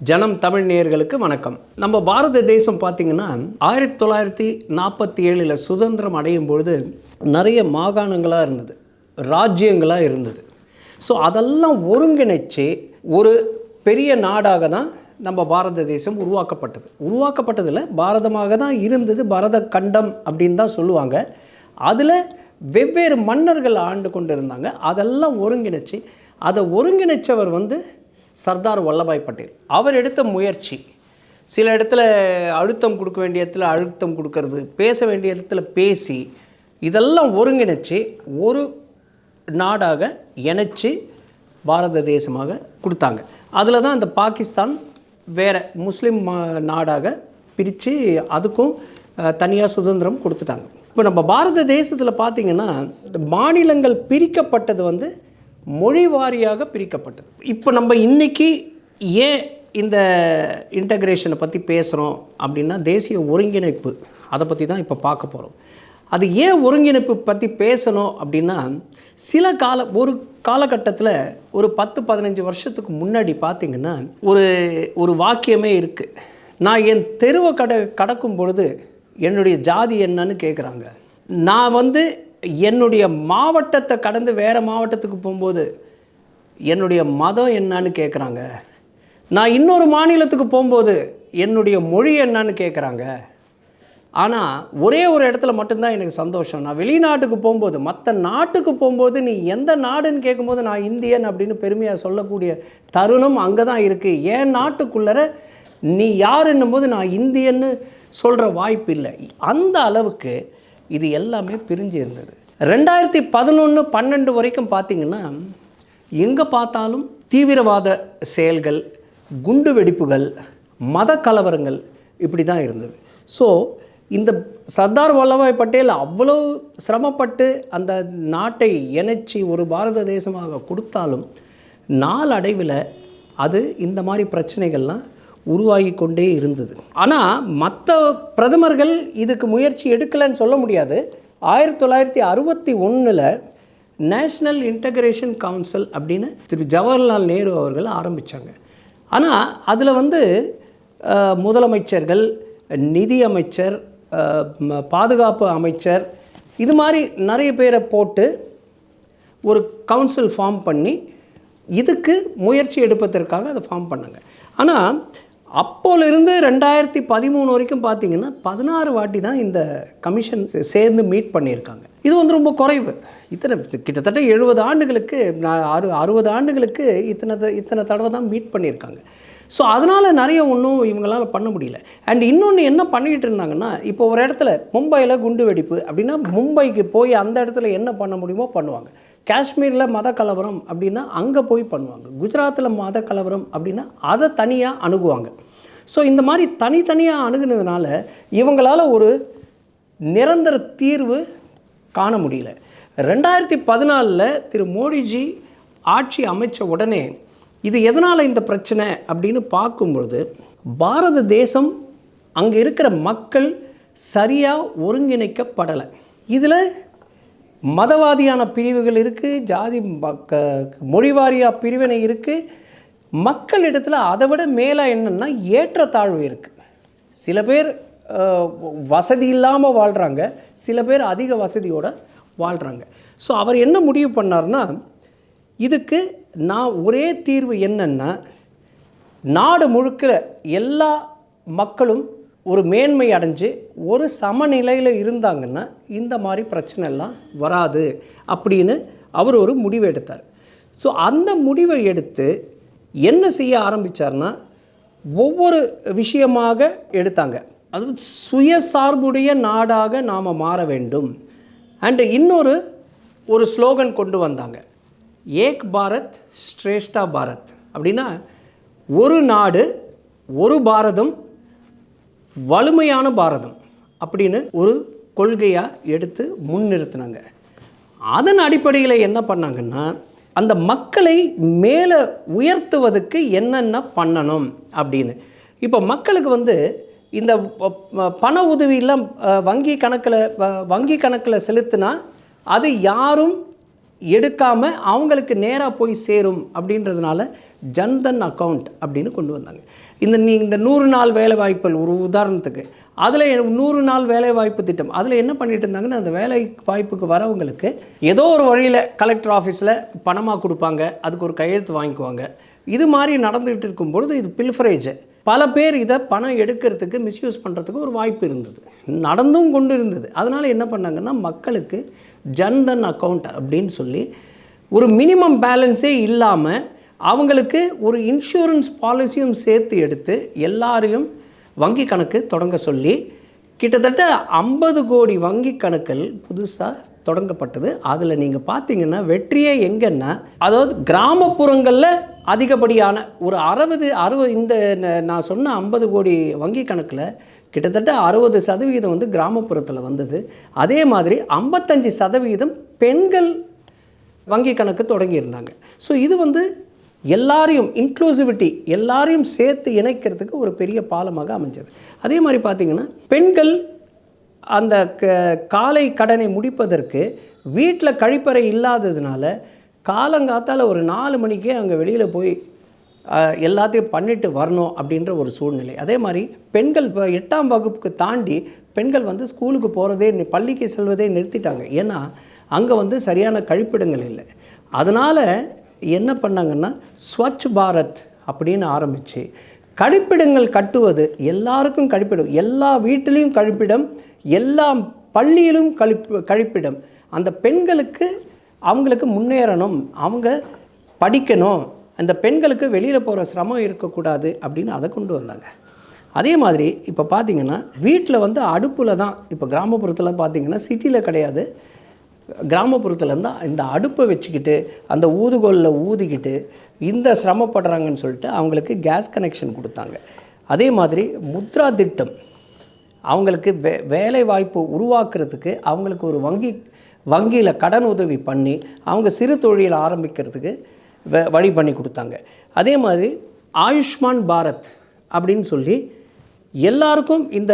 ஜனம் தமிழ் நேயர்களுக்கு வணக்கம். நம்ம பாரத தேசம் பார்த்திங்கன்னா 1947 சுதந்திரம் அடையும் பொழுது நிறைய மாகாணங்களாக இருந்தது, ராஜ்யங்களாக இருந்தது. ஸோ அதெல்லாம் ஒருங்கிணைச்சு ஒரு பெரிய நாடாக தான் நம்ம பாரத தேசம் உருவாக்கப்பட்டதில் பாரதமாக தான் இருந்தது. பாரத கண்டம் அப்படின்னு தான் சொல்லுவாங்க. அதில் வெவ்வேறு மன்னர்கள் ஆண்டு கொண்டு இருந்தாங்க. அதெல்லாம் ஒருங்கிணைச்சு அதை ஒருங்கிணைச்சவர் சர்தார் வல்லபாய் பட்டேல். அவர் எடுத்த முயற்சி, சில இடத்துல அழுத்தம் கொடுக்க வேண்டிய இடத்துல அழுத்தம் கொடுக்கறது, பேச வேண்டிய இடத்துல பேசி, இதெல்லாம் ஒருங்கிணைச்சு ஒரு நாடாக இணைச்சி பாரத தேசமாக கொடுத்தாங்க. அதில் தான் இந்த பாகிஸ்தான் வேறு முஸ்லீம் நாடாக பிரித்து அதுக்கும் தனியாக சுதந்திரம் கொடுத்துட்டாங்க. இப்போ நம்ம பாரத தேசத்தில் பார்த்திங்கன்னா மாநிலங்கள் பிரிக்கப்பட்டது மொழி வாரியாக பிரிக்கப்பட்டது. இப்போ நம்ம இன்றைக்கி ஏன் இந்த இன்டகிரேஷனை பற்றி பேசுகிறோம் அப்படின்னா, தேசிய ஒருங்கிணைப்பு அதை பற்றி தான் இப்போ பார்க்க போகிறோம். அது ஏன் ஒருங்கிணைப்பு பற்றி பேசணும் அப்படின்னா, ஒரு காலகட்டத்தில் ஒரு 10-15 வருஷத்துக்கு முன்னாடி பார்த்திங்கன்னா ஒரு வாக்கியமே இருக்குது. நான் என் தெருவை கடக்கும் பொழுது என்னுடைய ஜாதி என்னன்னு கேட்குறாங்க. நான் என்னுடைய மாவட்டத்தை கடந்து வேறு மாவட்டத்துக்கு போகும்போது என்னுடைய மதம் என்னன்னு கேட்குறாங்க. நான் இன்னொரு மாநிலத்துக்கு போகும்போது என்னுடைய மொழி என்னன்னு கேட்குறாங்க. ஆனால் ஒரே ஒரு இடத்துல மட்டும்தான் எனக்கு சந்தோஷம். நான் வெளிநாட்டுக்கு போகும்போது, மற்ற நாட்டுக்கு போகும்போது நீ எந்த நாடுன்னு கேட்கும்போது நான் இந்தியன் அப்படின்னு பெருமையாக சொல்லக்கூடிய தருணம் அங்கே தான் இருக்குது. என் நாட்டுக்குள்ளே நீ யாருன்னும் போது நான் இந்தியன்னு சொல்கிற வாய்ப்பு இல்லை. அந்த அளவுக்கு இது எல்லாமே பிரிஞ்சு இருந்தது. 2011-12 வரைக்கும் பார்த்திங்கன்னா எங்கே பார்த்தாலும் தீவிரவாத செயல்கள், குண்டு வெடிப்புகள், மத கலவரங்கள் இப்படி தான் இருந்தது. ஸோ இந்த சர்தார் வல்லபாய் பட்டேல் அவ்வளோ சிரமப்பட்டு அந்த நாட்டை இணைச்சி ஒரு பாரத தேசமாக கொடுத்தாலும் நாளடைவில் அது இந்த மாதிரி பிரச்சனைகள்லாம் உருவாகி கொண்டே இருந்தது. ஆனால் மற்ற பிரதமர்கள் இதுக்கு முயற்சி எடுக்கலைன்னு சொல்ல முடியாது. 1961 நேஷ்னல் இன்டகிரேஷன் கவுன்சில் அப்படின்னு திரு ஜவஹர்லால் நேரு அவர்கள் ஆரம்பித்தாங்க. ஆனால் அதில் முதலமைச்சர்கள், நிதி அமைச்சர், பாதுகாப்பு அமைச்சர், இது மாதிரி நிறைய பேரை போட்டு ஒரு கவுன்சில் ஃபார்ம் பண்ணி இதுக்கு முயற்சி எடுப்பதற்காக அதை ஃபார்ம் பண்ணாங்க. ஆனால் அப்போலேருந்து 2013 வரைக்கும் பார்த்திங்கன்னா 16 வாட்டி தான் இந்த கமிஷன் சேர்ந்து மீட் பண்ணியிருக்காங்க. இது ரொம்ப குறைவு. கிட்டத்தட்ட 70 ஆண்டுகளுக்கு 60 ஆண்டுகளுக்கு இத்தனை தடவை தான் மீட் பண்ணியிருக்காங்க. ஸோ அதனால் நிறைய ஒன்றும் இவங்களால் பண்ண முடியல. அண்ட் இன்னொன்று என்ன பண்ணிக்கிட்டு இருந்தாங்கன்னா, இப்போ ஒரு இடத்துல மும்பையில் குண்டு வெடிப்பு அப்படின்னா மும்பைக்கு போய் அந்த இடத்துல என்ன பண்ண முடியுமோ பண்ணுவாங்க. காஷ்மீரில் மத கலவரம் அப்படின்னா அங்கே போய் பண்ணுவாங்க. குஜராத்தில் மத கலவரம் அப்படின்னா அதை தனியாக அணுகுவாங்க. ஸோ இந்த மாதிரி தனித்தனியாக அணுகுனதுனால இவங்களால் ஒரு நிரந்தர தீர்வு காண முடியல. 2014 திரு மோடிஜி ஆட்சி அமைச்ச உடனே இது எதனால் இந்த பிரச்சனை அப்படின்னு பார்க்கும்பொழுது, பாரத தேசம் அங்கே இருக்கிற மக்கள் சரியாக ஒருங்கிணைக்கப்படலை. இதில் மதவாதியான பிரிவுகள் இருக்குது, ஜாதி மொழிவாரியாக பிரிவினை இருக்குது. மக்களிடத்தில் அதை விட மேலே என்னென்னா ஏற்றத்தாழ்வு இருக்குது. சில பேர் வசதி இல்லாமல் வாழ்கிறாங்க, சில பேர் அதிக வசதியோடு வாழ்கிறாங்க. ஸோ அவர் என்ன முடிவு பண்ணார்னா, இதுக்கு நான் ஒரே தீர்வு என்னென்னா, நாடு முழுக்கிற எல்லா மக்களும் ஒரு மேன்மை அடைஞ்சு ஒரு சமநிலையில் இருந்தாங்கன்னா இந்த மாதிரி பிரச்சனைலாம் வராது அப்படின்னு அவர் ஒரு முடிவை எடுத்தார். ஸோ அந்த முடிவை எடுத்து என்ன செய்ய ஆரம்பித்தார்னா, ஒவ்வொரு விஷயமாக எடுத்தாங்க. அது சுயசார்புடைய நாடாக நாம் மாற வேண்டும். அண்டு ஒரு ஸ்லோகன் கொண்டு வந்தாங்க, ஏக் பாரத் ஸ்ரேஷ்டா பாரத். அப்படின்னா ஒரு நாடு, ஒரு பாரதம், வலிமையான பாரதம் அப்படின்னு ஒரு கொள்கையாக எடுத்து முன்னிறுத்தினாங்க. அதன் அடிப்படையில் என்ன பண்ணாங்கன்னா, அந்த மக்களை மேலே உயர்த்துவதற்கு என்னென்ன பண்ணணும் அப்படின்னு. இப்போ மக்களுக்கு இந்த பண உதவியெல்லாம் வங்கி கணக்கில் செலுத்தினா அது யாரும் எடுக்காமல் அவங்களுக்கு நேராக போய் சேரும் அப்படின்றதுனால ஜன்தன் அக்கௌண்ட் அப்படின்னு கொண்டு வந்தாங்க. இந்த 100 நாள் வேலை வாய்ப்புகள் ஒரு உதாரணத்துக்கு, அதில் 100 நாள் வேலை வாய்ப்பு திட்டம், அதில் என்ன பண்ணிட்டு இருந்தாங்கன்னா, அந்த வேலை வாய்ப்புக்கு வரவங்களுக்கு ஏதோ ஒரு வழியில் கலெக்டர் ஆஃபீஸில் பணமாக கொடுப்பாங்க, அதுக்கு ஒரு கையெழுத்து வாங்கிக்குவாங்க. இது மாதிரி நடந்துகிட்டு இருக்கும்பொழுது இது பில்ஃபரேஜ். பல பேர் இதை பணம் எடுக்கிறதுக்கு மிஸ்யூஸ் பண்ணுறதுக்கு ஒரு வாய்ப்பு இருந்தது, நடந்தும் கொண்டு இருந்தது. அதனால் என்ன பண்ணாங்கன்னா, மக்களுக்கு ஜன்தன் அக்கௌண்ட் அப்படின்னு சொல்லி ஒரு மினிமம் பேலன்ஸே இல்லாமல் அவங்களுக்கு ஒரு இன்சூரன்ஸ் பாலிசியும் சேர்த்து எடுத்து எல்லாரையும் வங்கி கணக்கு தொடங்க சொல்லி கிட்டத்தட்ட 50 கோடி வங்கி கணக்குகள் புதுசாக தொடங்கப்பட்டது. அதில் நீங்கள் பார்த்தீங்கன்னா வெற்றியே எங்கன்னா, அதாவது கிராமப்புறங்களில் அதிகப்படியான ஒரு 60 இந்த நான் சொன்ன 50 கோடி வங்கி கணக்கில் கிட்டத்தட்ட 60% வந்து கிராமப்புறத்தில் வந்தது. அதே மாதிரி 55% பெண்கள் வங்கி கணக்கு தொடங்கியிருந்தாங்க. ஸோ இது வந்து எல்லாரையும் இன்க்ளூசிவிட்டி, எல்லாரையும் சேர்த்து இணைக்கிறதுக்கு ஒரு பெரிய பாலமாக அமைஞ்சது. அதே மாதிரி பார்த்திங்கன்னா, பெண்கள் அந்த காலை கடனை முடிப்பதற்கு வீட்டில் கழிப்பறை இல்லாததுனால காலங்காத்தால் ஒரு 4 மணிக்கே அங்கே வெளியில் போய் எல்லாத்தையும் பண்ணிட்டு வரணும் அப்படின்ற ஒரு சூழ்நிலை. அதே மாதிரி பெண்கள் இப்போ 8ஆம் வகுப்புக்கு தாண்டி பெண்கள் வந்து ஸ்கூலுக்கு போகிறதே, பள்ளிக்கு செல்வதே நிறுத்திட்டாங்க. ஏன்னா அங்கே வந்து சரியான கழிப்பிடங்கள் இல்லை. அதனால் என்ன பண்ணாங்கன்னா, ஸ்வச் பாரத் அப்படின்னு ஆரம்பித்து கழிப்பிடங்கள் கட்டுவது, எல்லாருக்கும் கழிப்பிடம், எல்லா வீட்டிலையும் கழிப்பிடம், எல்லா பள்ளியிலும் கழிப்பிடம். அந்த பெண்களுக்கு அவங்களுக்கு முன்னேறணும், அவங்க படிக்கணும், அந்த பெண்களுக்கு வெளியில் போகிற சிரமம் இருக்கக்கூடாது அப்படின்னு அதை கொண்டு வந்தாங்க. அதே மாதிரி இப்போ பார்த்திங்கன்னா, வீட்டில் வந்து அடுப்பில் தான், இப்போ கிராமப்புறத்தில் பார்த்திங்கன்னா, சிட்டியில் கிடையாது, கிராமப்புறத்தில் இருந்தால் இந்த அடுப்பை வச்சுக்கிட்டு அந்த ஊதுகோலில் ஊதிக்கிட்டு இந்த சிரமப்படுறாங்கன்னு சொல்லிட்டு அவங்களுக்கு கேஸ் கனெக்ஷன் கொடுத்தாங்க. அதே மாதிரி முத்ரா திட்டம், அவங்களுக்கு வேலை வாய்ப்பு உருவாக்குறதுக்கு அவங்களுக்கு ஒரு வங்கியில் கடன் உதவி பண்ணி அவங்க சிறு தொழில் ஆரம்பிக்கிறதுக்கு வழி பண்ணி கொடுத்தாங்க. அதே மாதிரி ஆயுஷ்மான் பாரத் அப்படின்னு சொல்லி எல்லாருக்கும், இந்த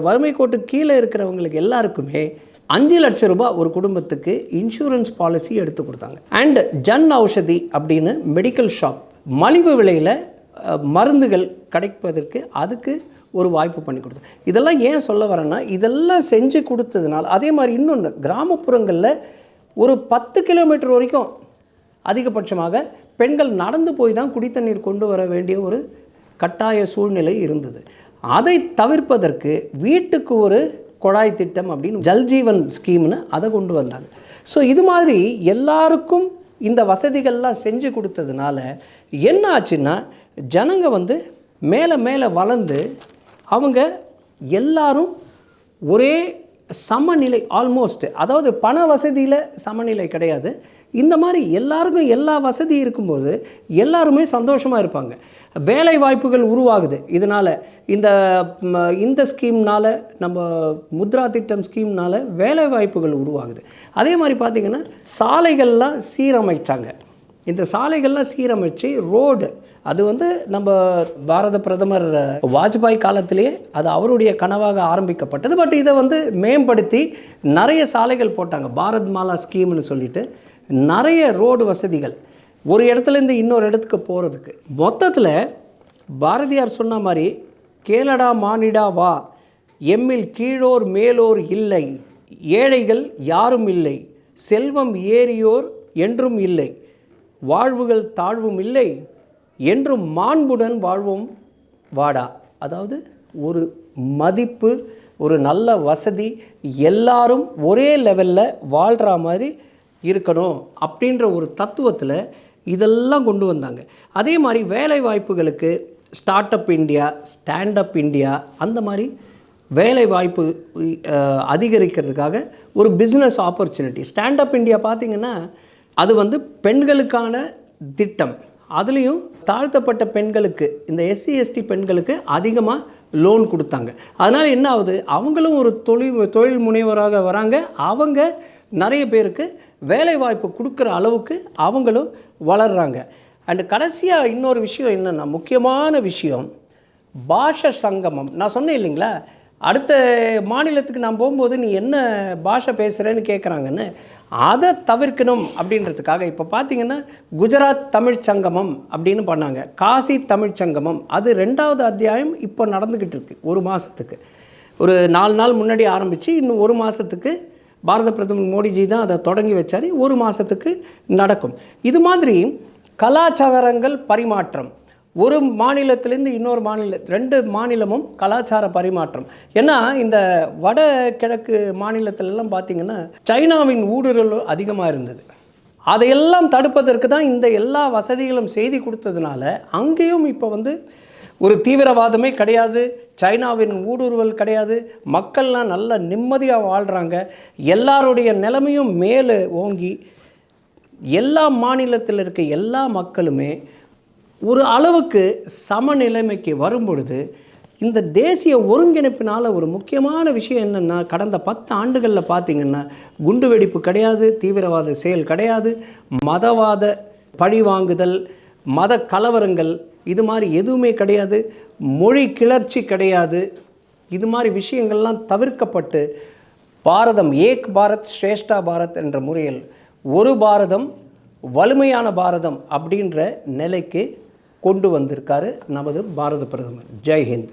வறுமை கோட்டு கீழே இருக்கிறவங்களுக்கு எல்லாருக்குமே 5 லட்சம் ரூபாய் ஒரு குடும்பத்துக்கு இன்சூரன்ஸ் பாலிசி எடுத்து கொடுத்தாங்க. அண்ட் ஜன் ஔஷதி அப்படின்னு மெடிக்கல் ஷாப், மலிவு விலையில் மருந்துகள் கிடைப்பதற்கு அதுக்கு ஒரு வாய்ப்பு பண்ணி கொடுத்தோம். இதெல்லாம் ஏன் சொல்ல வரேன்னா, இதெல்லாம் செஞ்சு கொடுத்ததுனால. அதே மாதிரி இன்னொன்று, கிராமப்புறங்களில் ஒரு 10 கிலோமீட்டர் வரைக்கும் அதிகபட்சமாக பெண்கள் நடந்து போய் தான் குடித்தண்ணீர் கொண்டு வர வேண்டிய ஒரு கட்டாய சூழ்நிலை இருந்தது. அதை தவிர்ப்பதற்கு வீட்டுக்கு ஒரு குழாய் திட்டம் அப்படின்னு ஜல்ஜீவன் ஸ்கீம்னு அதை கொண்டு வந்தாங்க. ஸோ இது மாதிரி எல்லாருக்கும் இந்த வசதிகள்லாம் செஞ்சு கொடுத்ததுனால என்ன ஆச்சுன்னா, ஜனங்க வந்து மேலே மேலே வளர்ந்து அவங்க எல்லாரும் ஒரே சமநிலை, ஆல்மோஸ்ட், அதாவது பண வசதியில் சமநிலை கிடையாது, இந்த மாதிரி எல்லாருக்கும் எல்லா வசதி இருக்கும்போது எல்லாருமே சந்தோஷமாக இருப்பாங்க. வேலை வாய்ப்புகள் உருவாகுது. இதனால் இந்த ஸ்கீம்னால், நம்ம முத்ரா திட்டம் ஸ்கீம்னால் வேலை வாய்ப்புகள் உருவாகுது. அதே மாதிரி பார்த்திங்கன்னா, சாலைகள்லாம் சீரமைச்சாங்க. இந்த சாலைகள்லாம் சீரமைச்சு ரோடு, அது வந்து நம்ம பாரத பிரதமர் வாஜ்பாய் காலத்திலேயே அது அவருடைய கனவாக ஆரம்பிக்கப்பட்டது. பட் இதை வந்து மேம்படுத்தி நிறைய சாலைகள் போட்டாங்க. பாரத் மாலா ஸ்கீம்னு சொல்லிட்டு நிறைய ரோடு வசதிகள், ஒரு இடத்துலேருந்து இன்னொரு இடத்துக்கு போகிறதுக்கு. மொத்தத்தில் பாரதியார் சொன்ன மாதிரி, கேளடா மானிடா வா, எம்மில் கீழோர் மேலோர் இல்லை, ஏழைகள் யாரும் இல்லை, செல்வம் ஏறியோர் என்றும் இல்லை, வாழ்வுகள் தாழ்வும் இல்லை, என்றும் மாண்புடன் வாழ்வோம் வாடா. அதாவது ஒரு மதிப்பு, ஒரு நல்ல வசதி, எல்லாரும் ஒரே லெவலில் வாழ்கிற மாதிரி இருக்கணும் அப்படின்ற ஒரு தத்துவத்தில் இதெல்லாம் கொண்டு வந்தாங்க. அதே மாதிரி வேலை வாய்ப்புகளுக்கு start up India, stand up India, அந்த மாதிரி வேலை வாய்ப்பு அதிகரிக்கிறதுக்காக ஒரு business opportunity. Stand up India பார்த்திங்கன்னா, அது வந்து பெண்களுக்கான திட்டம். அதுலேயும் தாழ்த்தப்பட்ட பெண்களுக்கு, இந்த எஸ்சி எஸ்டி பெண்களுக்கு அதிகமாக லோன் கொடுத்தாங்க. அதனால் என்ன ஆகுது, அவங்களும் ஒரு தொழில் முனைவராக வராங்க, அவங்க நிறைய பேருக்கு வேலை வாய்ப்பு கொடுக்குற அளவுக்கு அவங்களும் வளர்கிறாங்க. அண்டு கடைசியாக இன்னொரு விஷயம் என்னென்னா, முக்கியமான விஷயம், பாஷ சங்கமம். நான் சொன்னேன் இல்லைங்களா, அடுத்த மாநிலத்துக்கு நான் போகும்போது நீ என்ன பாஷை பேசுகிறேன்னு கேட்குறாங்கன்னு அதை தவிர்க்கணும் அப்படின்றதுக்காக இப்போ பார்த்தீங்கன்னா குஜராத் தமிழ் சங்கமம் அப்படின்னு பண்ணாங்க, காசி தமிழ் சங்கமம், அது 2வது அத்தியாயம் இப்போ நடந்துக்கிட்டு இருக்குது. ஒரு மாதத்துக்கு ஒரு 4 நாள் முன்னாடி ஆரம்பித்து இன்னும் ஒரு மாதத்துக்கு பாரத பிரதமர் மோடிஜி தான் அதை தொடங்கி வச்சார். ஒரு மாதத்துக்கு நடக்கும். இது மாதிரி கலாச்சாரங்கள் பரிமாற்றம், ஒரு மாநிலத்திலேருந்து இன்னொரு மாநில 2 மாநிலமும் கலாச்சார பரிமாற்றம். ஏன்னா இந்த வட கிழக்கு மாநிலத்திலெல்லாம் பார்த்திங்கன்னா சைனாவின் ஊடுருவல் அதிகமாக இருந்தது. அதையெல்லாம் தடுப்பதற்கு தான் இந்த எல்லா வசதிகளும் செய்தி கொடுத்ததுனால அங்கேயும் இப்போ ஒரு தீவிரவாதமே கிடையாது, சைனாவின் ஊடுருவல் கிடையாது, மக்கள்லாம் நல்ல நிம்மதியாக வாழ்கிறாங்க. எல்லாருடைய நிலைமையும் மேலே ஓங்கி எல்லா மாநிலத்தில் இருக்க எல்லா மக்களுமே ஒரு அளவுக்கு சமநிலைமைக்கு வரும்பொழுது இந்த தேசிய ஒருங்கிணைப்பினால் ஒரு முக்கியமான விஷயம் என்னென்னா, கடந்த 10 ஆண்டுகளில் பார்த்திங்கன்னா குண்டுவெடிப்பு கிடையாது, தீவிரவாத செயல் கிடையாது, மதவாத பழிவாங்குதல், மத கலவரங்கள் இது மாதிரி எதுவுமே கிடையாது, மொழி கிளர்ச்சி கிடையாது. இது மாதிரி விஷயங்கள்லாம் தவிர்க்கப்பட்டு பாரதம் ஏக் பாரத் ஸ்ரேஷ்டா பாரத் என்ற முறையில் ஒரு பாரதம் வலிமையான பாரதம் அப்படின்ற நிலைக்கு கொண்டு வந்திருக்காரு நமது பாரத பிரதமர். ஜெய் ஹிந்த்.